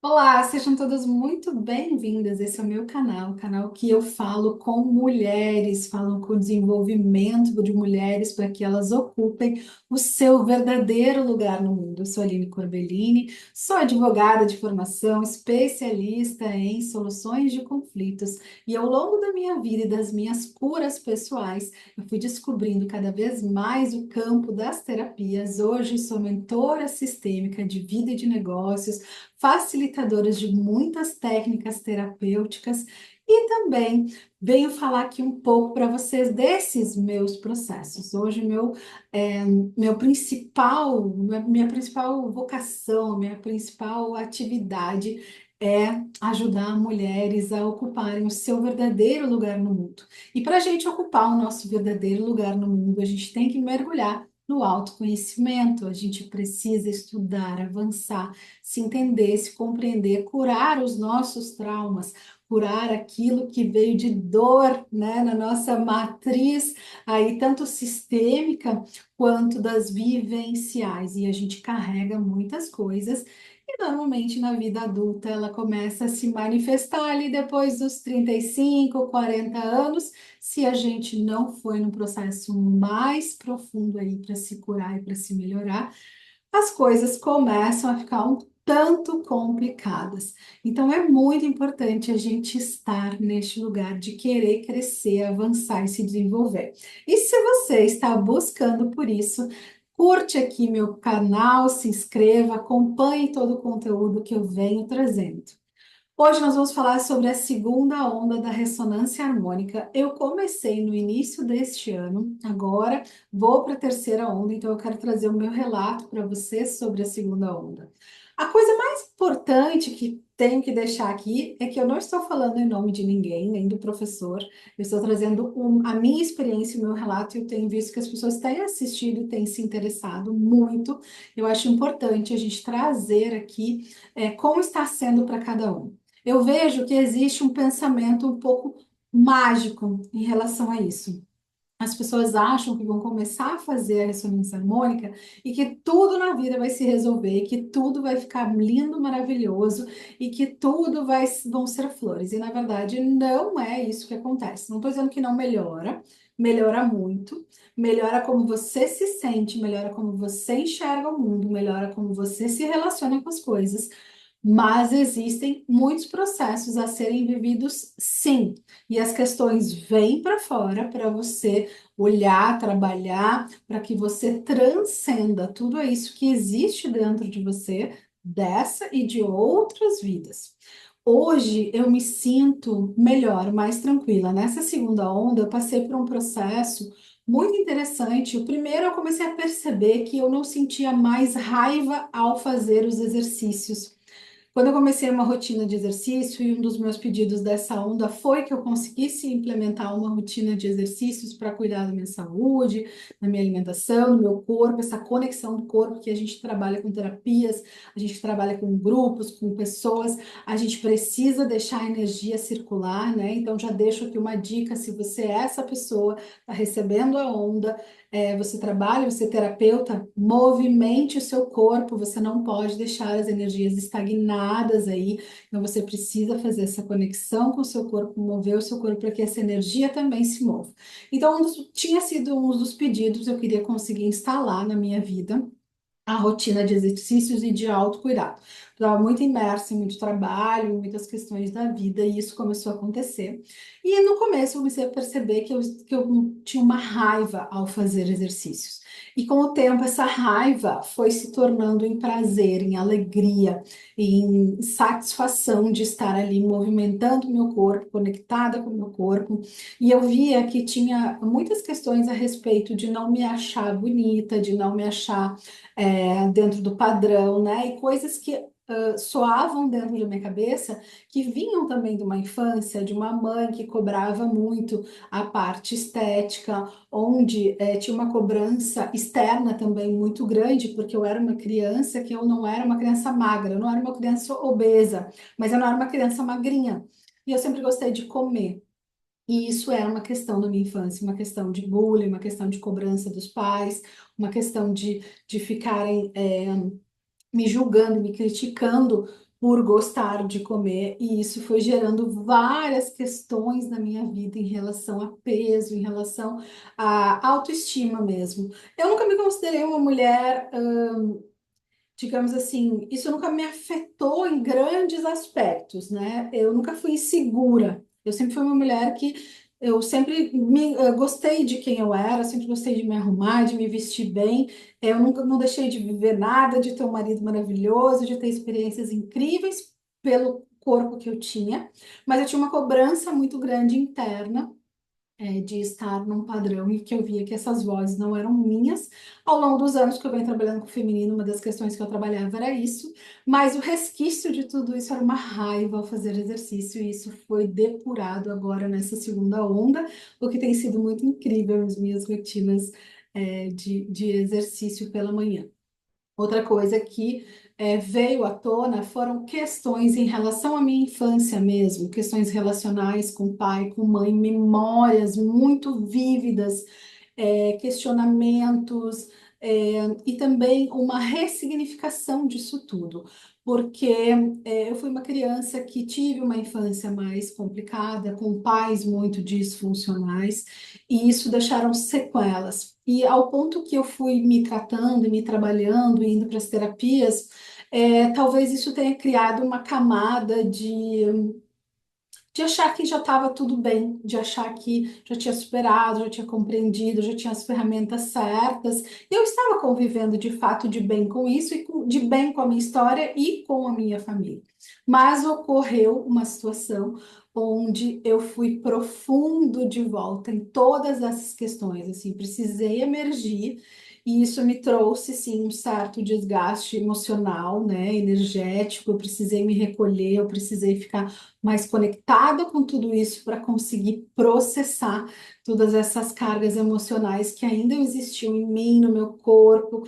Olá, sejam todas muito bem-vindas. Esse é o meu canal, o canal que eu falo com mulheres, falo com o desenvolvimento de mulheres para que elas ocupem o seu verdadeiro lugar no mundo. Eu sou Aline Corbellini, sou advogada de formação, especialista em soluções de conflitos e ao longo da minha vida e das minhas curas pessoais, eu fui descobrindo cada vez mais o campo das terapias. Hoje sou mentora sistêmica de vida e de negócios, facilitadoras de muitas técnicas terapêuticas e também venho falar aqui um pouco para vocês desses meus processos. Hoje, meu minha principal vocação, minha principal atividade é ajudar mulheres a ocuparem o seu verdadeiro lugar no mundo. E para a gente ocupar o nosso verdadeiro lugar no mundo, a gente tem que mergulhar no autoconhecimento, a gente precisa estudar, avançar, se entender, se compreender, curar os nossos traumas, curar aquilo que veio de dor, né, na nossa matriz, aí tanto sistêmica quanto das vivenciais. E a gente carrega muitas coisas. E normalmente na vida adulta ela começa a se manifestar ali depois dos 35, 40 anos, se a gente não foi num processo mais profundo aí para se curar e para se melhorar, as coisas começam a ficar um tanto complicadas. Então é muito importante a gente estar neste lugar de querer crescer, avançar e se desenvolver. E se você está buscando por isso, curte aqui meu canal, se inscreva, acompanhe todo o conteúdo que eu venho trazendo. Hoje nós vamos falar sobre a segunda onda da ressonância harmônica. Eu comecei no início deste ano, agora vou para a terceira onda, então eu quero trazer o meu relato para você sobre a segunda onda. A coisa mais importante que tenho que deixar aqui é que eu não estou falando em nome de ninguém, nem do professor. Eu estou trazendo a minha experiência, o meu relato, e eu tenho visto que as pessoas têm assistido e têm se interessado muito. Eu acho importante a gente trazer aqui como está sendo para cada um. Eu vejo que existe um pensamento um pouco mágico em relação a isso. As pessoas acham que vão começar a fazer a ressonância harmônica e que tudo na vida vai se resolver, que tudo vai ficar lindo, maravilhoso e que vão ser flores. E na verdade não é isso que acontece. Não estou dizendo que não melhora, melhora muito, melhora como você se sente, melhora como você enxerga o mundo, melhora como você se relaciona com as coisas. Mas existem muitos processos a serem vividos, sim, e as questões vêm para fora para você olhar, trabalhar, para que você transcenda tudo isso que existe dentro de você, dessa e de outras vidas. Hoje eu me sinto melhor, mais tranquila. Nessa segunda onda, eu passei por um processo muito interessante. O primeiro, eu comecei a perceber que eu não sentia mais raiva ao fazer os exercícios. Quando eu comecei uma rotina de exercício, e um dos meus pedidos dessa onda foi que eu conseguisse implementar uma rotina de exercícios para cuidar da minha saúde, da minha alimentação, do meu corpo, essa conexão do corpo que a gente trabalha com terapias, a gente trabalha com grupos, com pessoas, a gente precisa deixar a energia circular, né? Então já deixo aqui uma dica, se você é essa pessoa, está recebendo a onda, você trabalha, você é terapeuta, movimente o seu corpo, você não pode deixar as energias estagnadas aí, então você precisa fazer essa conexão com o seu corpo, mover o seu corpo para que essa energia também se mova. Então, tinha sido um dos pedidos que eu queria conseguir instalar na minha vida a rotina de exercícios e de autocuidado. Estava muito imersa em muito trabalho, em muitas questões da vida, e isso começou a acontecer. E no começo eu comecei a perceber que eu tinha uma raiva ao fazer exercícios. E com o tempo, essa raiva foi se tornando em prazer, em alegria, em satisfação de estar ali movimentando o meu corpo, conectada com o meu corpo. E eu via que tinha muitas questões a respeito de não me achar bonita, de não me achar dentro do padrão, né? E coisas que soavam dentro da minha cabeça, que vinham também de uma infância, de uma mãe que cobrava muito a parte estética, onde tinha uma cobrança externa também muito grande, porque eu era uma criança que eu não era uma criança magra, eu não era uma criança obesa, mas eu não era uma criança magrinha. E eu sempre gostei de comer. E isso era uma questão da minha infância, uma questão de bullying, uma questão de cobrança dos pais, uma questão de ficarem me julgando, me criticando por gostar de comer, e isso foi gerando várias questões na minha vida em relação a peso, em relação à autoestima mesmo. Eu nunca me considerei uma mulher, digamos assim, isso nunca me afetou em grandes aspectos, né? Eu nunca fui insegura. Eu sempre fui uma mulher que eu sempre gostei de quem eu era, sempre gostei de me arrumar, de me vestir bem. Eu nunca não deixei de viver nada, de ter um marido maravilhoso, de ter experiências incríveis pelo corpo que eu tinha, mas eu tinha uma cobrança muito grande interna, de estar num padrão e que eu via que essas vozes não eram minhas. Ao longo dos anos que eu venho trabalhando com o feminino, uma das questões que eu trabalhava era isso, mas o resquício de tudo isso era uma raiva ao fazer exercício, e isso foi depurado agora nessa segunda onda, o que tem sido muito incrível nas minhas rotinas, de exercício pela manhã. Outra coisa que veio à tona foram questões em relação à minha infância mesmo, questões relacionais com pai, com mãe, memórias muito vívidas, questionamentos, e também uma ressignificação disso tudo, porque eu fui uma criança que tive uma infância mais complicada, com pais muito disfuncionais, e isso deixaram sequelas. E ao ponto que eu fui me tratando e me trabalhando, indo para as terapias, talvez isso tenha criado uma camada de achar que já estava tudo bem, de achar que já tinha superado, já tinha compreendido, já tinha as ferramentas certas. E eu estava convivendo de fato de bem com isso e de bem com a minha história e com a minha família. Mas ocorreu uma situação onde eu fui profundo de volta em todas essas questões, assim, precisei emergir. E isso me trouxe, sim, um certo desgaste emocional, né, energético. Eu precisei me recolher, eu precisei ficar mais conectada com tudo isso para conseguir processar todas essas cargas emocionais que ainda existiam em mim, no meu corpo,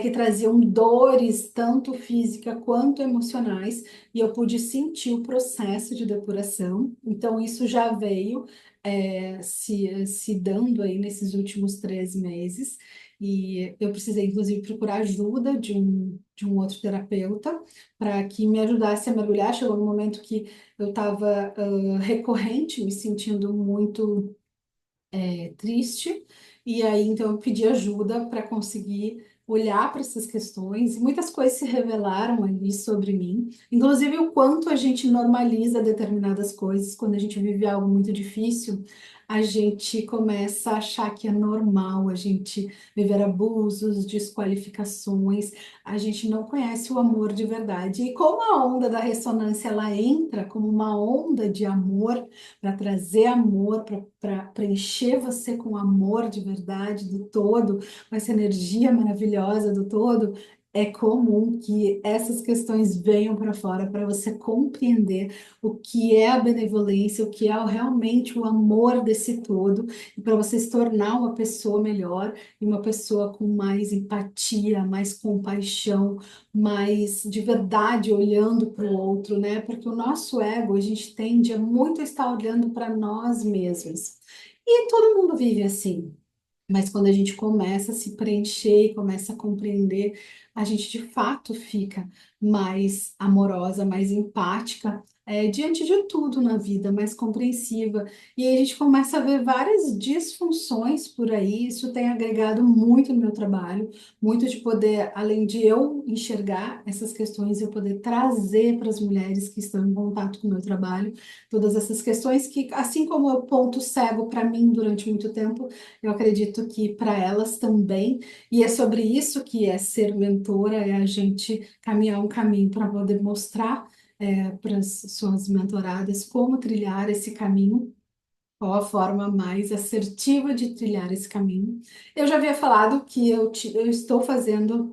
que traziam dores, tanto física quanto emocionais, e eu pude sentir o processo de depuração. Então, isso já veio, se dando aí nesses últimos 3 meses. E eu precisei, inclusive, procurar ajuda de um outro terapeuta para que me ajudasse a mergulhar. Chegou no momento que eu estava recorrente, me sentindo muito triste, e aí então eu pedi ajuda para conseguir olhar para essas questões, e muitas coisas se revelaram ali sobre mim, inclusive o quanto a gente normaliza determinadas coisas. Quando a gente vive algo muito difícil, a gente começa a achar que é normal a gente viver abusos, desqualificações, a gente não conhece o amor de verdade. E como a onda da ressonância ela entra como uma onda de amor, para trazer amor, para preencher você com amor de verdade do todo, com essa energia maravilhosa do todo, é comum que essas questões venham para fora para você compreender o que é a benevolência, o que é realmente o amor desse todo, e para você se tornar uma pessoa melhor e uma pessoa com mais empatia, mais compaixão, mas de verdade olhando para o outro, né? Porque o nosso ego, a gente tende a muito estar olhando para nós mesmos. E todo mundo vive assim. Mas quando a gente começa a se preencher e começa a compreender, a gente de fato fica mais amorosa, mais empática, diante de tudo na vida, mais compreensiva. E aí a gente começa a ver várias disfunções por aí. Isso tem agregado muito no meu trabalho, muito de poder, além de eu enxergar essas questões, eu poder trazer para as mulheres que estão em contato com o meu trabalho todas essas questões que, assim como eu ponto cego para mim durante muito tempo, eu acredito que para elas também, e é sobre isso que é ser mentora, é a gente caminhar um caminho para poder mostrar para as suas mentoradas como trilhar esse caminho, qual a forma mais assertiva de trilhar esse caminho. Eu já havia falado que eu estou fazendo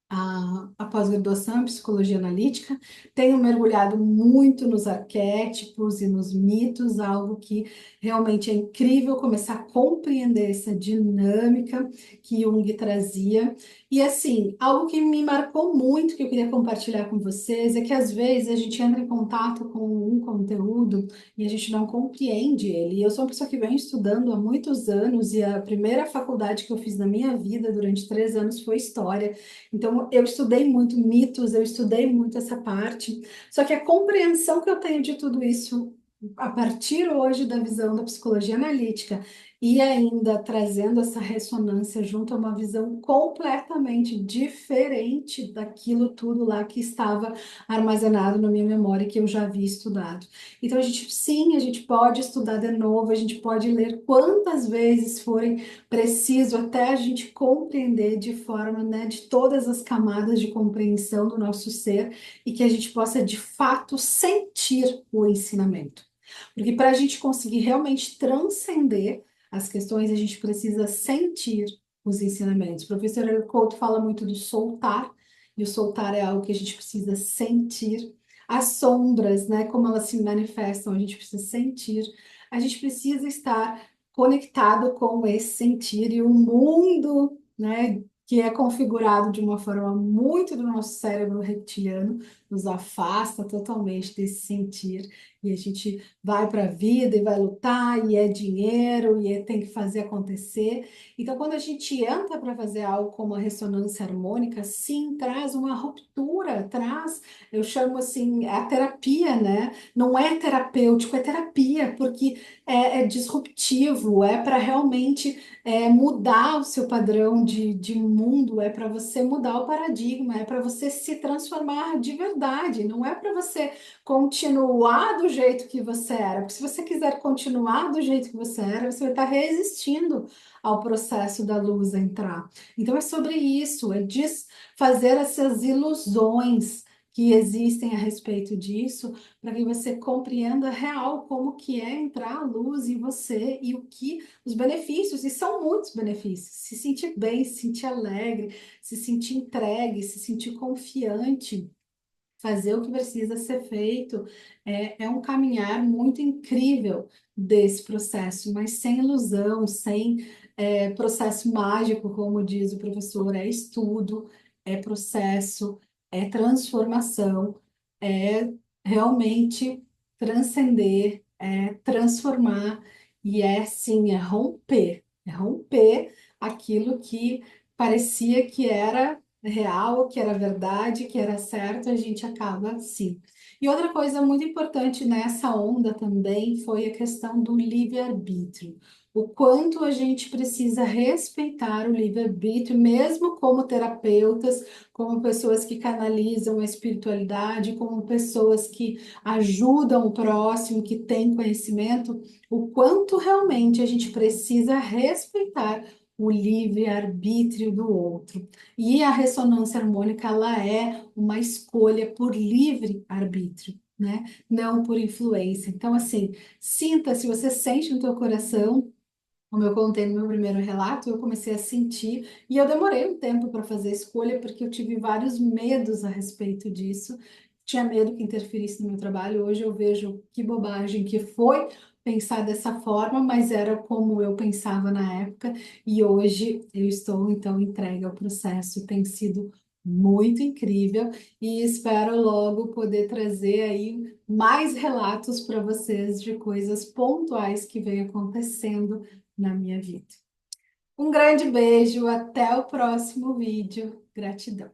a pós-graduação em psicologia analítica, tenho mergulhado muito nos arquétipos e nos mitos, algo que realmente é incrível começar a compreender essa dinâmica que Jung trazia. E assim, algo que me marcou muito, que eu queria compartilhar com vocês, é que às vezes a gente entra em contato com um conteúdo e a gente não compreende ele. E eu sou uma pessoa que vem estudando há muitos anos, e a primeira faculdade que eu fiz na minha vida durante 3 anos foi História. Então, Então, eu estudei muito mitos, eu estudei muito essa parte, só que a compreensão que eu tenho de tudo isso, a partir hoje da visão da psicologia analítica, e ainda trazendo essa ressonância junto a uma visão completamente diferente daquilo tudo lá que estava armazenado na minha memória, que eu já havia estudado. Então, a gente, sim, a gente pode estudar de novo, a gente pode ler quantas vezes forem preciso até a gente compreender de forma, né, de todas as camadas de compreensão do nosso ser e que a gente possa de fato sentir o ensinamento. Porque para a gente conseguir realmente transcender as questões, a gente precisa sentir os ensinamentos. O professor Hélio Couto fala muito do soltar, e o soltar é algo que a gente precisa sentir. As sombras, né, como elas se manifestam, a gente precisa sentir. A gente precisa estar conectado com esse sentir e o mundo, né, que é configurado de uma forma muito do nosso cérebro reptiliano, nos afasta totalmente desse sentir e a gente vai para a vida e vai lutar e é dinheiro e tem que fazer acontecer. Então, quando a gente entra para fazer algo como a ressonância harmônica, sim, traz uma ruptura, traz, eu chamo assim, a terapia, né? Não é terapêutico, é terapia, porque é disruptivo, é para realmente mudar o seu padrão de mundo, é para você mudar o paradigma, é para você se transformar de verdade, não é para você continuar do jeito que você era, porque se você quiser continuar do jeito que você era, você vai estar resistindo ao processo da luz entrar. Então é sobre isso, é desfazer essas ilusões que existem a respeito disso, para que você compreenda real como que é entrar a luz em você e o que os benefícios, e são muitos benefícios, se sentir bem, se sentir alegre, se sentir entregue, se sentir confiante, fazer o que precisa ser feito, é um caminhar muito incrível desse processo, mas sem ilusão, sem processo mágico, como diz o professor, é estudo, é processo, é transformação, é realmente transcender, é transformar, e é sim, é romper aquilo que parecia que era real, que era verdade, que era certo, a gente acaba sim. E outra coisa muito importante nessa onda também foi a questão do livre-arbítrio. O quanto a gente precisa respeitar o livre-arbítrio, mesmo como terapeutas, como pessoas que canalizam a espiritualidade, como pessoas que ajudam o próximo, que têm conhecimento, o quanto realmente a gente precisa respeitar o livre-arbítrio do outro. E a ressonância harmônica, ela é uma escolha por livre arbítrio, né? Não por influência. Então, assim, sinta, se você sente no teu coração, como eu contei no meu primeiro relato, eu comecei a sentir, e eu demorei um tempo para fazer a escolha, porque eu tive vários medos a respeito disso. Tinha medo que interferisse no meu trabalho. Hoje eu vejo que bobagem que foi pensar dessa forma, mas era como eu pensava na época, e hoje eu estou então entregue ao processo. Tem sido muito incrível e espero logo poder trazer aí mais relatos para vocês de coisas pontuais que vem acontecendo na minha vida. Um grande beijo, até o próximo vídeo. Gratidão.